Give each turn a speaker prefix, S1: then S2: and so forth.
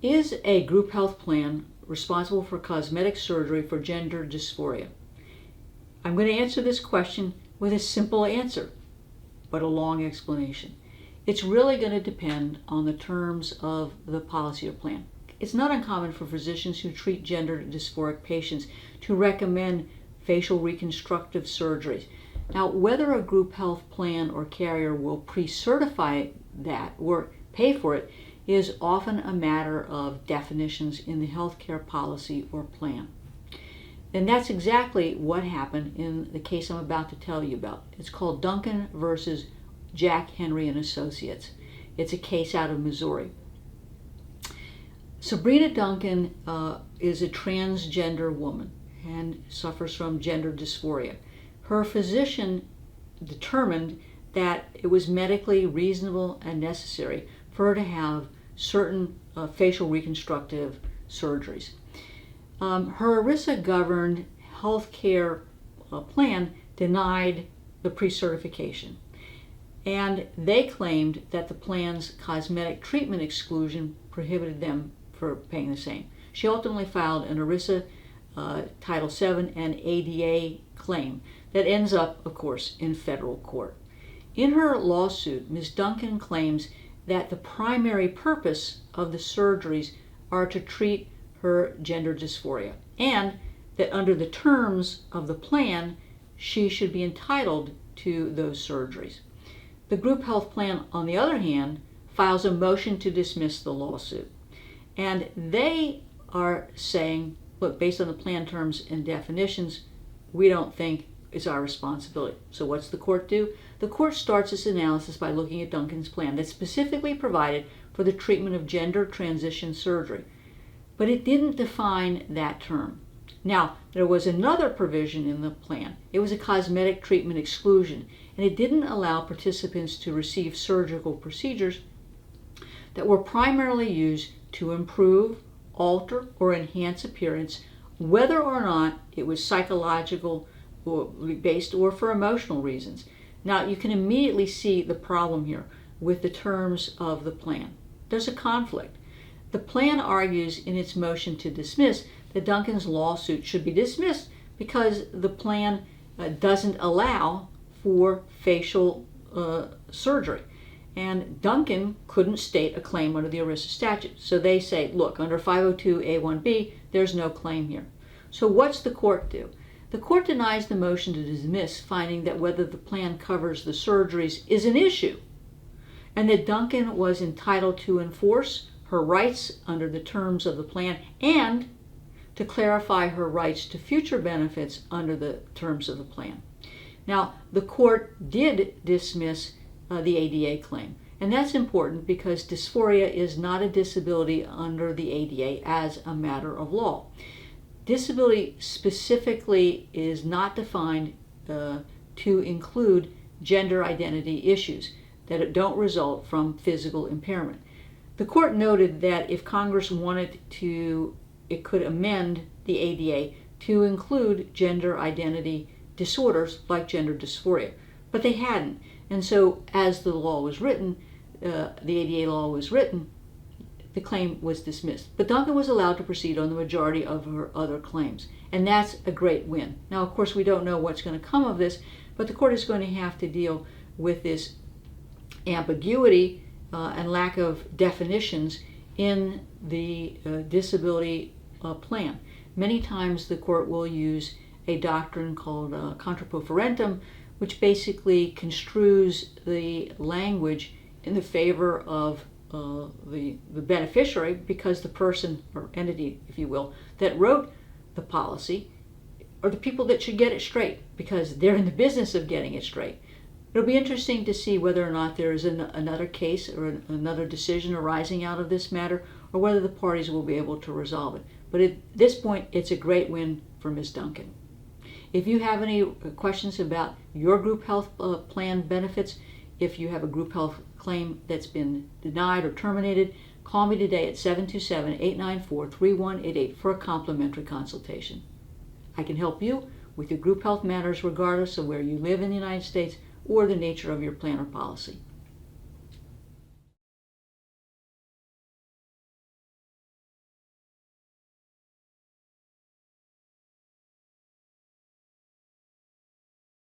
S1: Is a group health plan responsible for cosmetic surgery for gender dysphoria? I'm going to answer this question with a simple answer, but a long explanation. It's really going to depend on the terms of the policy or plan. It's not uncommon for physicians who treat gender dysphoric patients to recommend facial reconstructive surgeries. Now, whether a group health plan or carrier will pre-certify that or pay for it is often a matter of definitions in the healthcare policy or plan. And that's exactly what happened in the case I'm about to tell you about. It's called Duncan versus Jack Henry and Associates. It's a case out of Missouri. Sabrina Duncan is a transgender woman and suffers from gender dysphoria. Her physician determined that it was medically reasonable and necessary for her to have certain facial reconstructive surgeries. Her ERISA-Governed healthcare plan denied the pre-certification, and they claimed that the plan's cosmetic treatment exclusion prohibited them from paying the same. She ultimately filed an ERISA Title VII and ADA claim that ends up, of course, in federal court. In her lawsuit, Ms. Duncan claims that the primary purpose of the surgeries are to treat her gender dysphoria, and that under the terms of the plan, she should be entitled to those surgeries. The group health plan, on the other hand, files a motion to dismiss the lawsuit. And they are saying, look, based on the plan terms and definitions, we don't think it's our responsibility. So what's the court do? The court starts its analysis by looking at Duncan's plan that specifically provided for the treatment of gender transition surgery. But it didn't define that term. Now, there was another provision in the plan. It was a cosmetic treatment exclusion, and it didn't allow participants to receive surgical procedures that were primarily used to improve, alter, or enhance appearance, whether or not it was psychological or based or for emotional reasons. Now, you can immediately see the problem here with the terms of the plan. There's a conflict. The plan argues in its motion to dismiss that Duncan's lawsuit should be dismissed because the plan doesn't allow for facial surgery. And Duncan couldn't state a claim under the ERISA statute. So they say, look, under 502A1B, there's no claim here. So what's the court do? The court denies the motion to dismiss, finding that whether the plan covers the surgeries is an issue, and that Duncan was entitled to enforce her rights under the terms of the plan and to clarify her rights to future benefits under the terms of the plan. Now, the court did dismiss the ADA claim, and that's important because dysphoria is not a disability under the ADA as a matter of law. Disability specifically is not defined to include gender identity issues that don't result from physical impairment. The court noted that if Congress wanted to, it could amend the ADA to include gender identity disorders like gender dysphoria, but they hadn't. And so as the law was written, the ADA law was written, the claim was dismissed. But Duncan was allowed to proceed on the majority of her other claims, and that's a great win. Now, of course, we don't know what's going to come of this, but the court is going to have to deal with this ambiguity and lack of definitions in the disability plan. Many times the court will use a doctrine called contra proferentum, which basically construes the language in the favor of the beneficiary, because the person or entity, if you will, that wrote the policy are the people that should get it straight because they're in the business of getting it straight. It'll be interesting to see whether or not there is another case or another decision arising out of this matter, or whether the parties will be able to resolve it. But at this point, it's a great win for Ms. Duncan. If you have any questions about your group health plan benefits, if you have a group health claim that's been denied or terminated, call me today at 727-894-3188 for a complimentary consultation. I can help you with your group health matters regardless of where you live in the United States or the nature of your plan or policy.